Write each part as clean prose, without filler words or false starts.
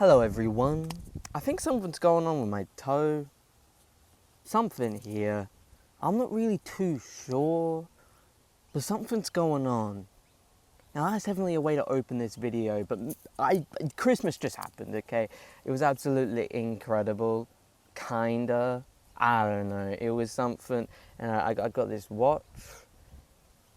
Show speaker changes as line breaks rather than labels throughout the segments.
Hello everyone. I think something's going on with my toe. Something here. I'm not really too sure, but something's going on. Now that's definitely a way to open this video, but Christmas just happened, okay? It was absolutely incredible. Kinda. I don't know. It was something, and I got this watch.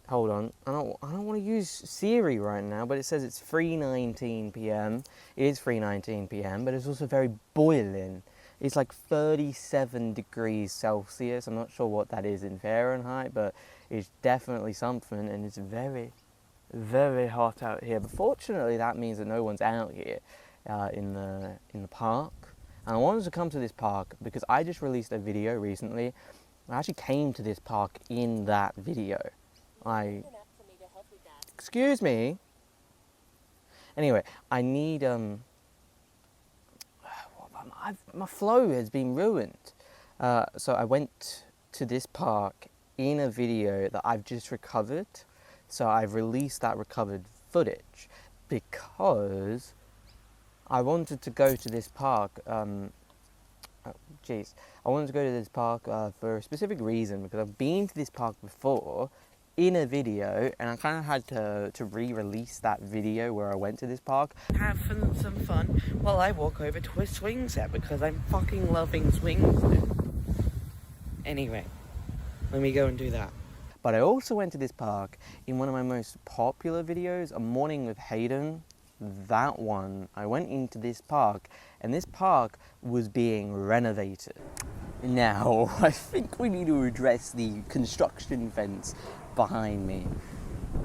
Hold on, I don't want to use Siri right now, but it says it's 3:19 p.m. It is 3:19 p.m., but it's also very boiling. It's like 37 degrees Celsius. I'm not sure what that is in Fahrenheit, but it's definitely something, and it's very, very hot out here. But fortunately, that means that no one's out here in the park. And I wanted to come to this park because I just released a video recently. I actually came to this park in that video. Excuse me. Anyway, I need my flow has been ruined. So I went to this park in a video that I've just recovered. So I've released that recovered footage because I wanted to go to this park. I wanted to go to this park for a specific reason, because I've been to this park before in a video, and I kind of had to re-release that video where I went to this park. Having some fun while I walk over to a swing set, because I'm fucking loving swings now. Anyway, let me go and do that. But I also went to this park in one of my most popular videos, A Morning with Hayden. That one, I went into this park, and this park was being renovated. Now, I think we need to address the construction fence behind me.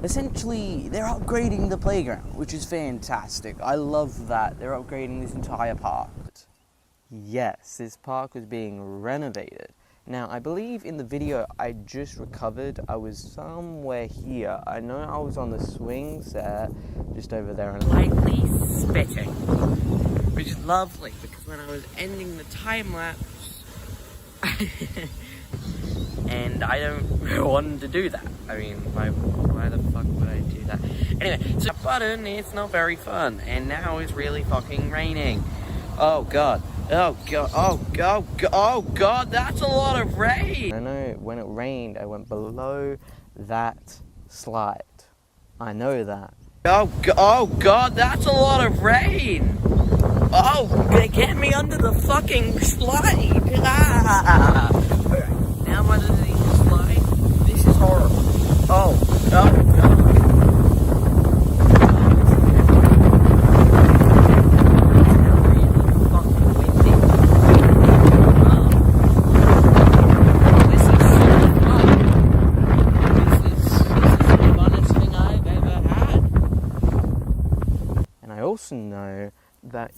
Essentially, they're upgrading the playground, which is fantastic. I love that they're upgrading this entire park. Yes, this park was being renovated. Now, I believe in the video I just recovered, I was somewhere here. I know I was on the swing set, just over there, and lightly spitting, which is lovely, because when I was ending the time lapse, and I don't want to do that. I mean, why the fuck would I do that? Anyway, so that button, it's not very fun, and now it's really fucking raining. Oh god. Oh god, oh god, oh god, that's a lot of rain! I know when it rained, I went below that slide. I know that. Oh god, that's a lot of rain! Oh, get me under the fucking slide! Ah. Alright, now I'm underneath the slide. This is horrible. Oh god. I also know that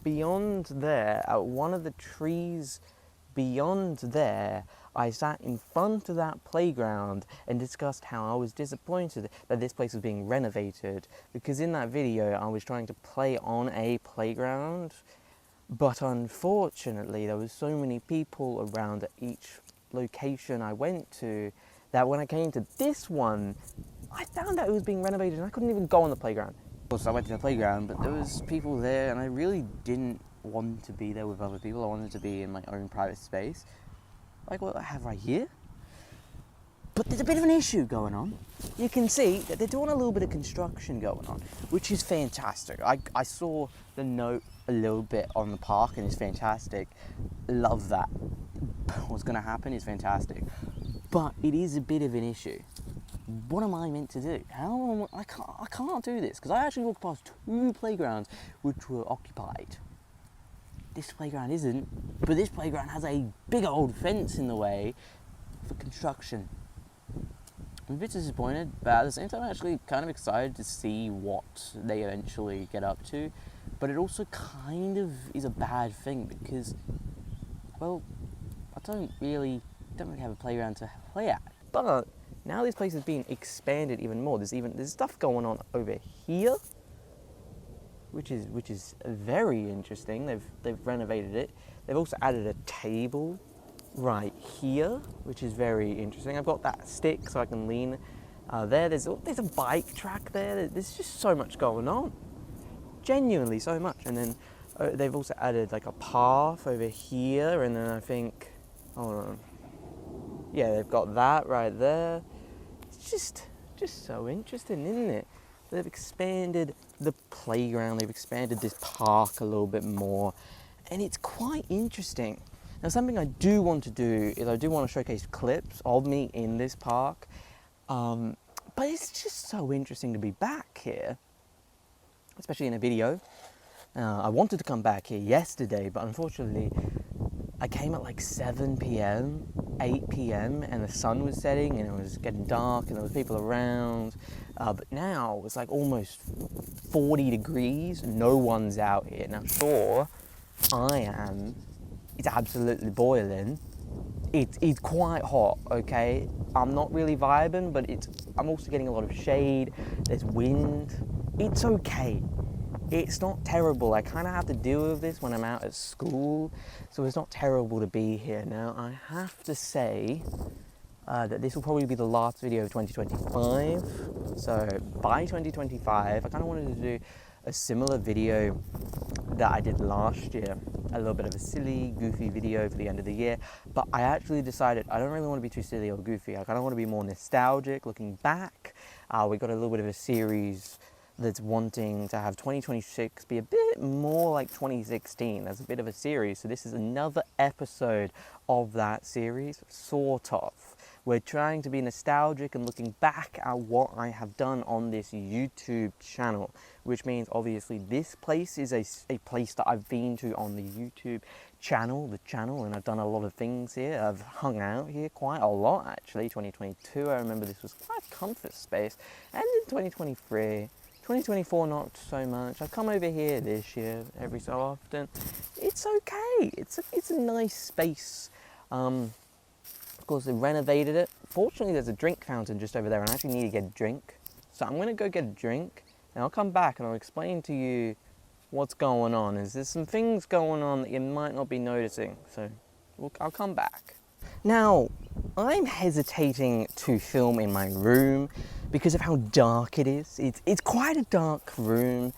beyond there, at one of the trees beyond there, I sat in front of that playground and discussed how I was disappointed that this place was being renovated, because in that video I was trying to play on a playground, but unfortunately there was so many people around at each location I went to that when I came to this one, I found out it was being renovated and I couldn't even go on the playground. So I went to the playground, but there was people there, and I really didn't want to be there with other people. I wanted to be in my own private space, like what I have right here. But there's a bit of an issue going on. You can see that they're doing a little bit of construction going on, which is fantastic. I saw the note a little bit on the park, and it's fantastic. Love that. What's going to happen is fantastic. But it is a bit of an issue. What am I meant to do? I can't do this, because I actually walked past 2 playgrounds which were occupied. This playground isn't, but this playground has a big old fence in the way for construction. I'm a bit disappointed, but at the same time I'm actually kind of excited to see what they eventually get up to. But it also kind of is a bad thing, because, well, I don't really have a playground to play at. But now this place is being expanded even more. There's stuff going on over here, which is very interesting. They've renovated it. They've also added a table right here, which is very interesting. I've got that stick so I can lean there. There's a bike track there. There's just so much going on. Genuinely so much. And then they've also added like a path over here, and then I think, hold on, yeah, they've got that right there. It's just so interesting, isn't it? They've expanded the playground, they've expanded this park a little bit more, and it's quite interesting. Now, something I do want to do is I do want to showcase clips of me in this park, but it's just so interesting to be back here, especially in a video. I wanted to come back here yesterday, but unfortunately I came at like 7 p.m, 8 p.m, and the sun was setting and it was getting dark and there was people around. But now it's like almost 40 degrees, no one's out here. Now sure, I am, it's absolutely boiling. It's quite hot, okay? I'm not really vibing, but I'm also getting a lot of shade, there's wind. It's okay. It's not terrible. I kind of have to deal with this when I'm out at school, so it's not terrible to be here. Now, I have to say that this will probably be the last video of 2025. So by 2025, I kind of wanted to do a similar video that I did last year, a little bit of a silly, goofy video for the end of the year, but I actually decided I don't really want to be too silly or goofy. I kind of want to be more nostalgic, looking back. We got a little bit of a series that's wanting to have 2026 be a bit more like 2016. There's a bit of a series, so this is another episode of that series, sort of. We're trying to be nostalgic and looking back at what I have done on this YouTube channel, which means obviously this place is a place that I've been to on the YouTube channel, and I've done a lot of things here. I've hung out here quite a lot actually. 2022, I remember this was quite a comfort space, and in 2023, 2024 not so much. I come over here this year every so often. It's okay. It's a nice space. Of course, they renovated it. Fortunately, there's a drink fountain just over there, and I actually need to get a drink. So I'm gonna go get a drink, and I'll come back and I'll explain to you what's going on. There's some things going on that you might not be noticing. So I'll come back. Now, I'm hesitating to film in my room because of how dark it is. It's quite a dark room,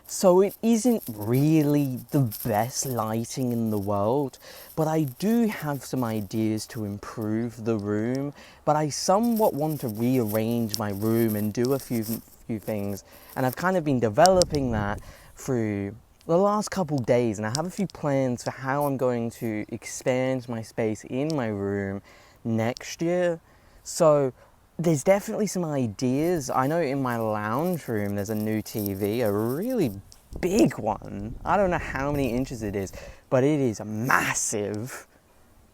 so it isn't really the best lighting in the world, but I do have some ideas to improve the room, but I somewhat want to rearrange my room and do a few things, and I've kind of been developing that through the last couple days, and I have a few plans for how I'm going to expand my space in my room next year. So there's definitely some ideas. I know in my lounge room there's a new TV, a really big one. I don't know how many inches it is, but it is massive.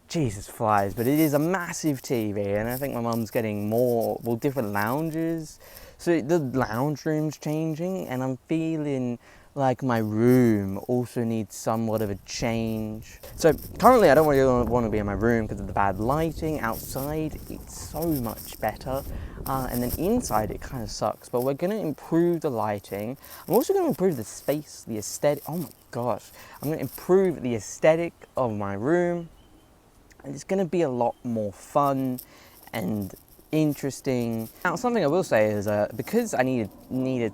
Jesus flies, but it is a massive TV, and I think my mum's getting more, well, different lounges. So the lounge room's changing, and I'm feeling like my room also needs somewhat of a change. So currently I don't really want to be in my room because of the bad lighting. Outside it's so much better, and then inside it kind of sucks, but we're going to improve the lighting. I'm also going to improve the space, the aesthetic. Oh my gosh, I'm going to improve the aesthetic of my room, and it's going to be a lot more fun and interesting. Now, something I will say is because I needed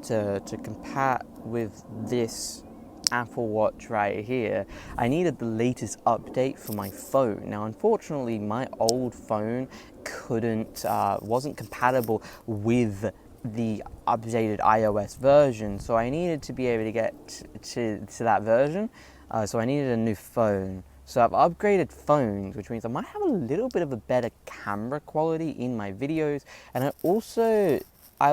to compat with this Apple Watch right here, I needed the latest update for my phone. Now, unfortunately, my old phone wasn't compatible with the updated iOS version, so I needed to be able to get to that version. So I needed a new phone. So I've upgraded phones, which means I might have a little bit of a better camera quality in my videos. And I also, I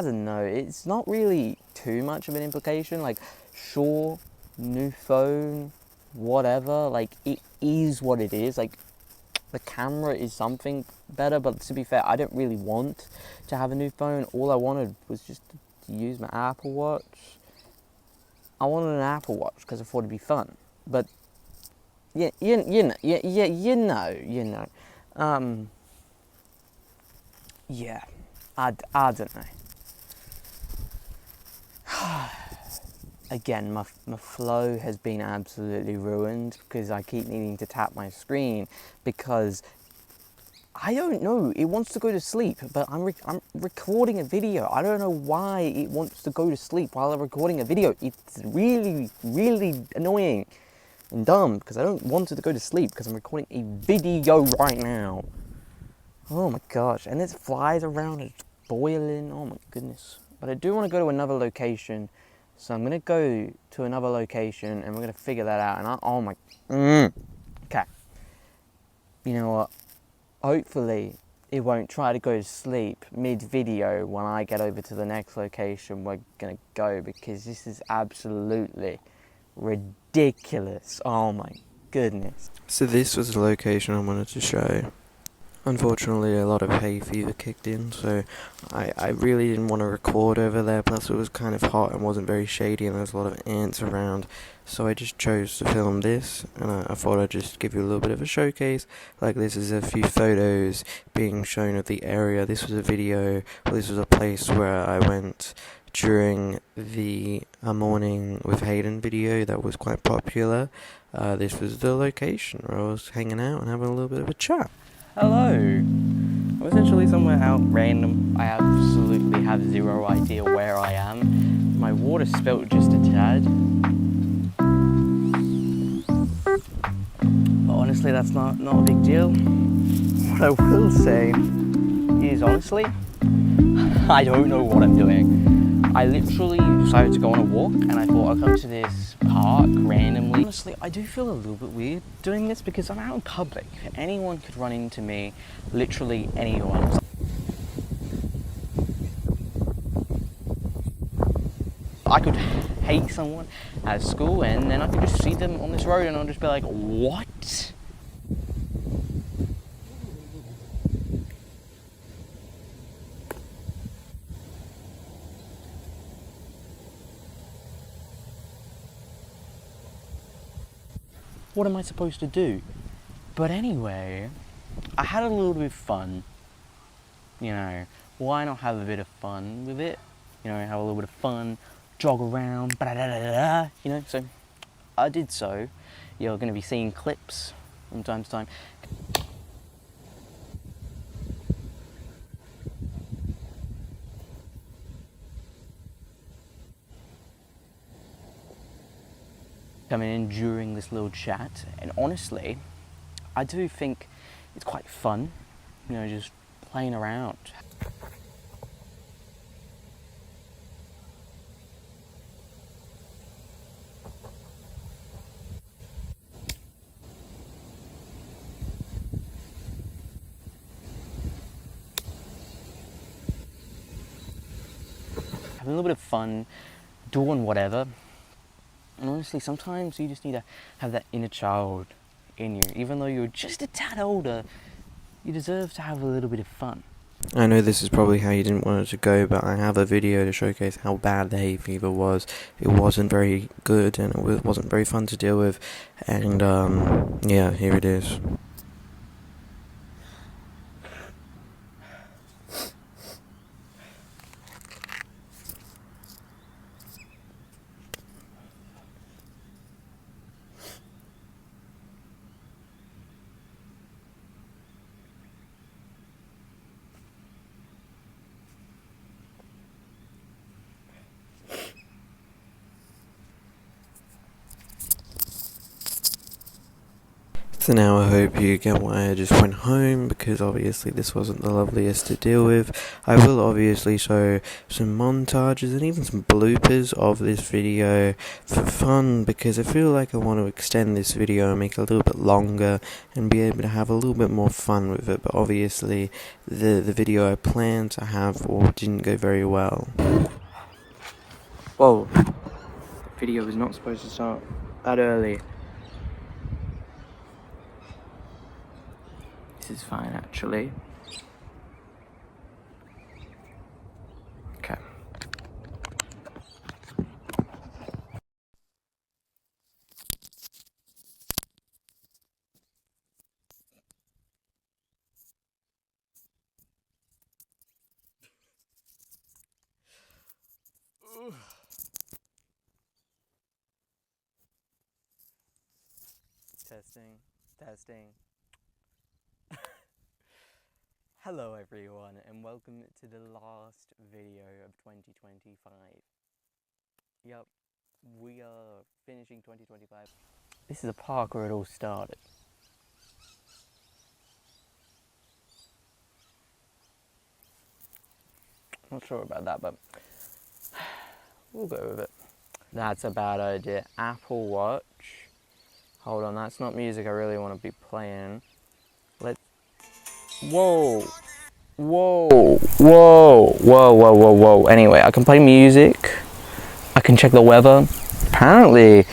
don't know, it's not really too much of an implication. Like, sure, new phone, whatever, like, it is what it is. Like, the camera is something better, but to be fair, I don't really want to have a new phone. All I wanted was just to use my Apple Watch. I wanted an Apple Watch because I thought it'd be fun. But yeah, you know. Yeah, I don't know. Again, my flow has been absolutely ruined because I keep needing to tap my screen because I don't know. It wants to go to sleep, but I'm recording a video. I don't know why it wants to go to sleep while I'm recording a video. It's really, really annoying and dumb because I don't want it to go to sleep because I'm recording a video right now. Oh my gosh. And there's flies around. It's boiling. Oh my goodness. But I do want to go to another location. So I'm going to go to another location and we're going to figure that out. And oh my... Okay. You know what? Hopefully it won't try to go to sleep mid-video when I get over to the next location we're going to go, because this is absolutely ridiculous. Oh my goodness.
So this was the location I wanted to show. Unfortunately, a lot of hay fever kicked in, so I really didn't want to record over there, plus it was kind of hot and wasn't very shady and there's a lot of ants around, so I just chose to film this, and I thought I'd just give you a little bit of a showcase. Like, this is a few photos being shown of the area. This was a video, well, this was a place where I went during the Morning with Hayden video that was quite popular. This was the location where I was hanging out and having a little bit of a chat.
Hello. I'm essentially somewhere out random. I absolutely have zero idea where I am. My water spilt just a tad. But honestly, that's not a big deal. What I will say is, honestly, I don't know what I'm doing. I literally decided to go on a walk and I thought I'll come to this park randomly. Honestly, I do feel a little bit weird doing this because I'm out in public. Anyone could run into me, literally anyone. I could hate someone at school and then I could just see them on this road and I'll just be like, what? What am I supposed to do? But anyway, I had a little bit of fun. You know, why not have a bit of fun with it? You know, have a little bit of fun, jog around, you know, so I did so. You're going to be seeing clips from time to time. Coming in during this little chat, and honestly, I do think it's quite fun, you know, just playing around. Having a little bit of fun, doing whatever. And honestly, sometimes you just need to have that inner child in you. Even though you're just a tad older, you deserve to have a little bit of fun.
I know this is probably how you didn't want it to go, but I have a video to showcase how bad the hay fever was. It wasn't very good and it wasn't very fun to deal with, and yeah, here it is. So now I hope you get why I just went home, because obviously this wasn't the loveliest to deal with. I will obviously show some montages and even some bloopers of this video for fun, because I feel like I want to extend this video and make it a little bit longer and be able to have a little bit more fun with it, but obviously the video I planned to have didn't go very well. Whoa, the video was not supposed to start that early. This is fine, actually. Okay. Testing.
Hello everyone and welcome to the last video of 2025. Yup, we are finishing 2025. This is a park where it all started. Not sure about that, but we'll go with it. That's a bad idea. Apple Watch. Hold on, that's not music I really want to be playing. Whoa! Whoa! Whoa! Whoa, whoa, whoa, whoa. Anyway, I can play music. I can check the weather. Apparently,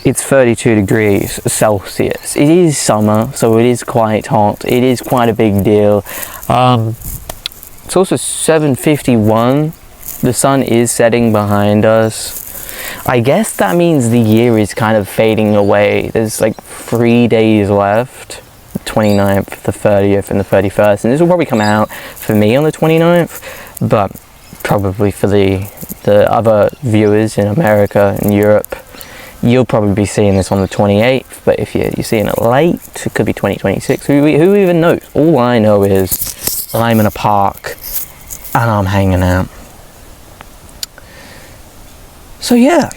it's 32 degrees Celsius. It is summer, so it is quite hot. It is quite a big deal. It's also 7:51. The sun is setting behind us. I guess that means the year is kind of fading away. There's like 3 days left. The 29th, the 30th, and the 31st. And this will probably come out for me on the 29th, but probably for the other viewers in America and Europe, you'll probably be seeing this on the 28th, but if you're seeing it late, it could be 2026. Who even knows? All I know is I'm in a park and I'm hanging out. So yeah,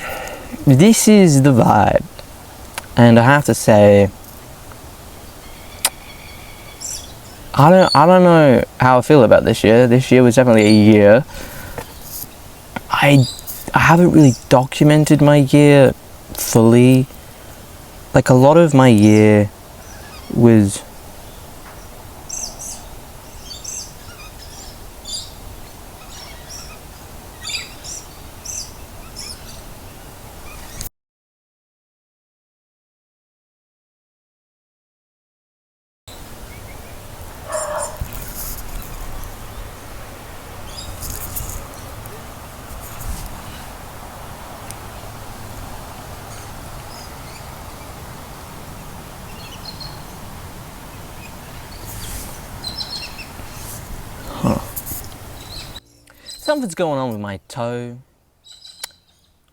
this is the vibe. And I have to say, I don't know how I feel about this year. This year was definitely a year. I haven't really documented my year fully. Like, a lot of my year was something's going on with my toe.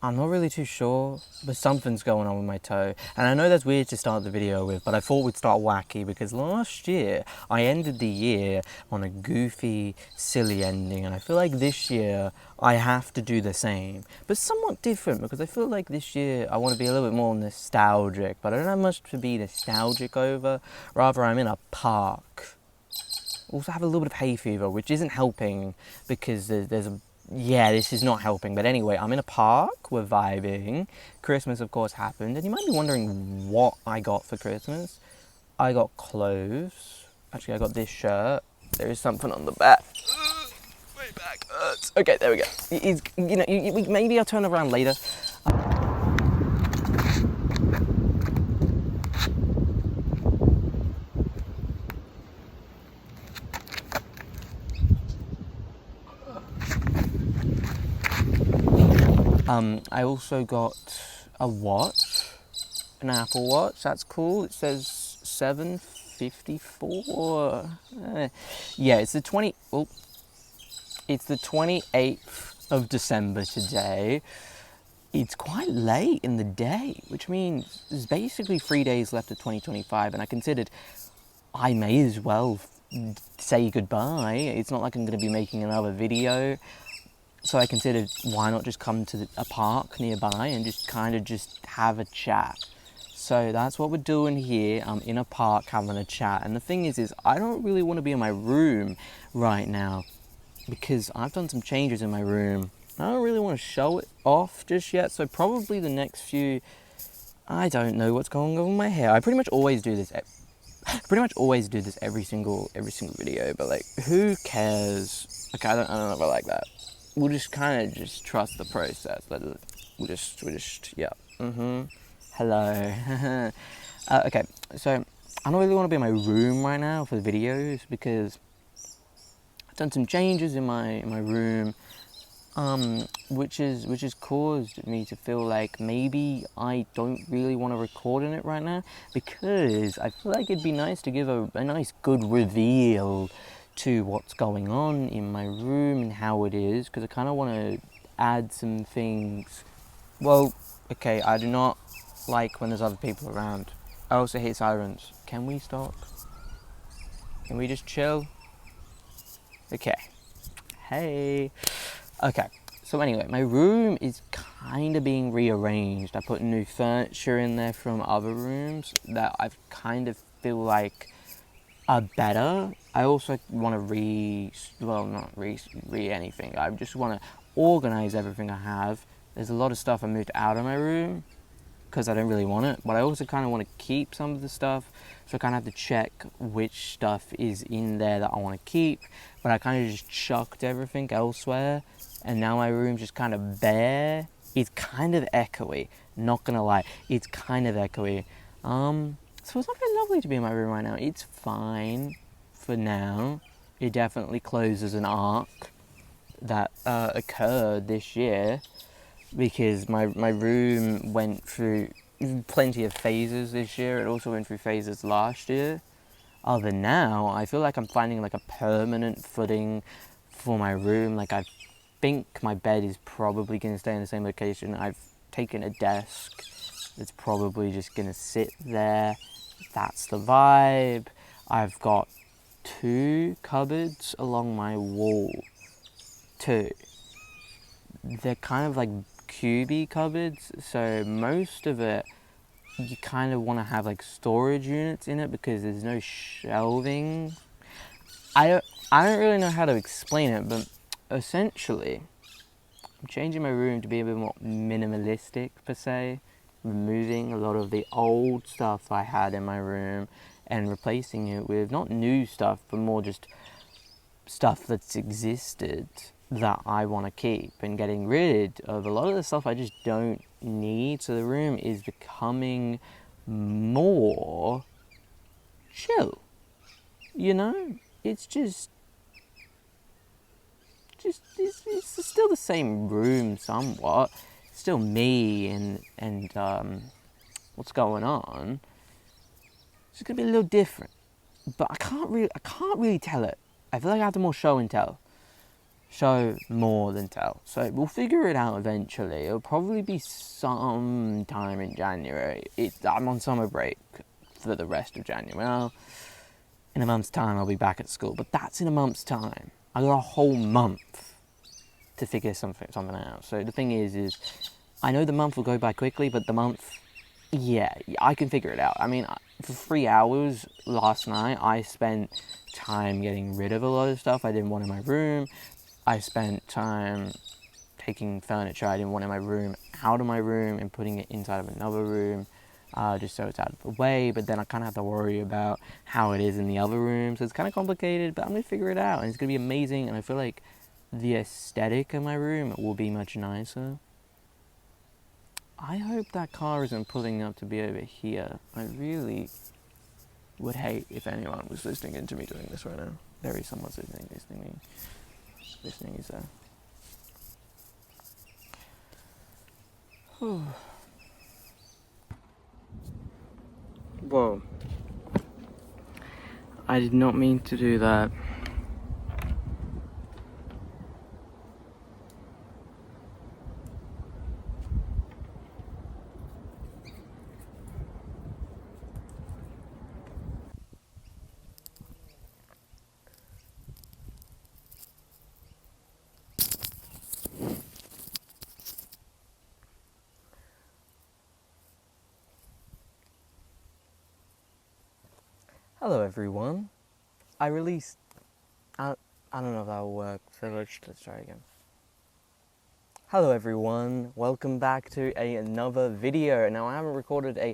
I'm not really too sure, but something's going on with my toe. And I know that's weird to start the video with, but I thought we'd start wacky because last year I ended the year on a goofy, silly ending, and I feel like this year I have to do the same. But somewhat different, because I feel like this year I want to be a little bit more nostalgic, but I don't have much to be nostalgic over. Rather, I'm in a park. Also have a little bit of hay fever, which isn't helping because there's a... Yeah, this is not helping. But anyway, I'm in a park, we're vibing. Christmas, of course, happened. And you might be wondering what I got for Christmas. I got clothes. Actually, I got this shirt. There is something on the back. My back hurts. Okay, there we go. Maybe I'll turn around later. I also got a watch, an Apple Watch. That's cool. It says 7:54. Yeah, it's the 28th of December today. It's quite late in the day, which means there's basically 3 days left of 2025, and I considered I may as well say goodbye. It's not like I'm going to be making another video. So I considered, why not just come to a park nearby and just kind of just have a chat. So that's what we're doing here. I'm in a park having a chat. And the thing is I don't really want to be in my room right now because I've done some changes in my room. I don't really want to show it off just yet. So probably the next few, I don't know what's going on with my hair. I pretty much always do this every single video, but like, who cares? Okay, I don't know if I like that. We'll just kind of just trust the process. We'll just, yeah. Hello. Okay, so I don't really want to be in my room right now for the videos because I've done some changes in my room, which has caused me to feel like maybe I don't really want to record in it right now because I feel like it'd be nice to give a nice good reveal to what's going on in my room and how it is, because I kind of want to add some things. Well, okay, I do not like when there's other people around. I also hate sirens. Can we stop? Can we just chill? Okay. Hey. Okay. So anyway, my room is kind of being rearranged. I put new furniture in there from other rooms that I kind of feel like are better. I also want to not re anything. I just want to organize everything I have. There's a lot of stuff I moved out of my room because I don't really want it, but I also kind of want to keep some of the stuff, so I kind of have to check which stuff is in there that I want to keep. But I kind of just chucked everything elsewhere, and now my room's just kind of bare. It's kind of echoey, not gonna lie, it's kind of echoey. So it's not very lovely to be in my room right now. It's fine for now. It definitely closes an arc that occurred this year, because my room went through plenty of phases this year. It also went through phases last year. Other than now, I feel like I'm finding like a permanent footing for my room. Like, I think my bed is probably going to stay in the same location. I've taken a desk that's probably just going to sit there. That's the vibe. I've got 2 cupboards along my wall. 2. They're kind of like cubey cupboards, so most of it you kind of want to have like storage units in it because there's no shelving. I don't really know how to explain it, but essentially I'm changing my room to be a bit more minimalistic per se, removing a lot of the old stuff I had in my room and replacing it with not new stuff but more just stuff that's existed that I want to keep, and getting rid of a lot of the stuff I just don't need. So the room is becoming more chill. You know, it's it's still the same room somewhat. It's still me and what's going on. It's gonna be a little different, but I can't really tell it. I feel like I have to more show and tell. Show more than tell. So we'll figure it out eventually. It'll probably be sometime in January. I'm on summer break for the rest of January. Well, in a month's time I'll be back at school, but that's in a month's time. I got a whole month to figure something out. So the thing is I know the month will go by quickly, but the month, yeah, I can figure it out. I mean, for 3 hours last night, I spent time getting rid of a lot of stuff I didn't want in my room. I spent time taking furniture I didn't want in my room out of my room and putting it inside of another room, just so it's out of the way. But then I kind of have to worry about how it is in the other room, so it's kind of complicated, but I'm going to figure it out, and it's going to be amazing, and I feel like the aesthetic of my room will be much nicer. I hope that car isn't pulling up to be over here. I really would hate if anyone was listening into me doing this right now. There is someone listening is there. Whoa. I did not mean to do that. Hello everyone. I released... I don't know if that will work, so let's try again. Hello everyone, welcome back to another video. Now, I haven't recorded a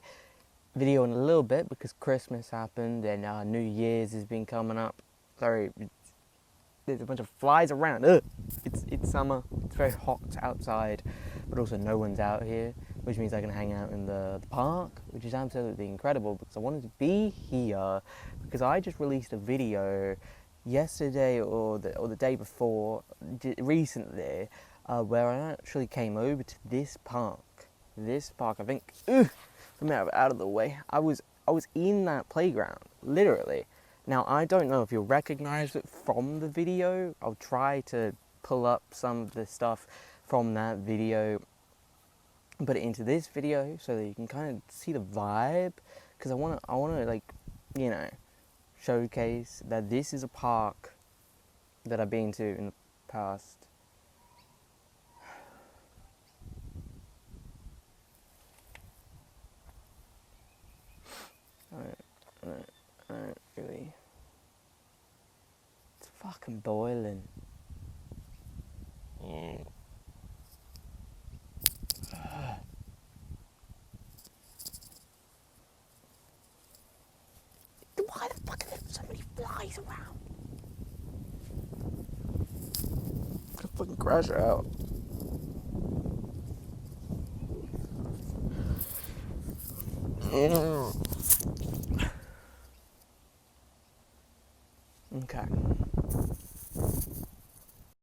video in a little bit because Christmas happened and New Year's has been coming up. Sorry, there's a bunch of flies around. Ugh. It's summer, it's very hot outside, but also no one's out here, which means I can hang out in the park, which is absolutely incredible because I wanted to be here because I just released a video yesterday or the day before, recently, where I actually came over to this park. I think, I'm out of the way. I was in that playground, literally. Now, I don't know if you'll recognize it from the video. I'll try to pull up some of the stuff from that video, put it into this video so that you can kind of see the vibe, because I want to like, you know, showcase that this is a park that I've been to in the past. I don't really. It's fucking boiling. Why the fuck are there so many flies around? I'm gonna fucking crash out. Okay.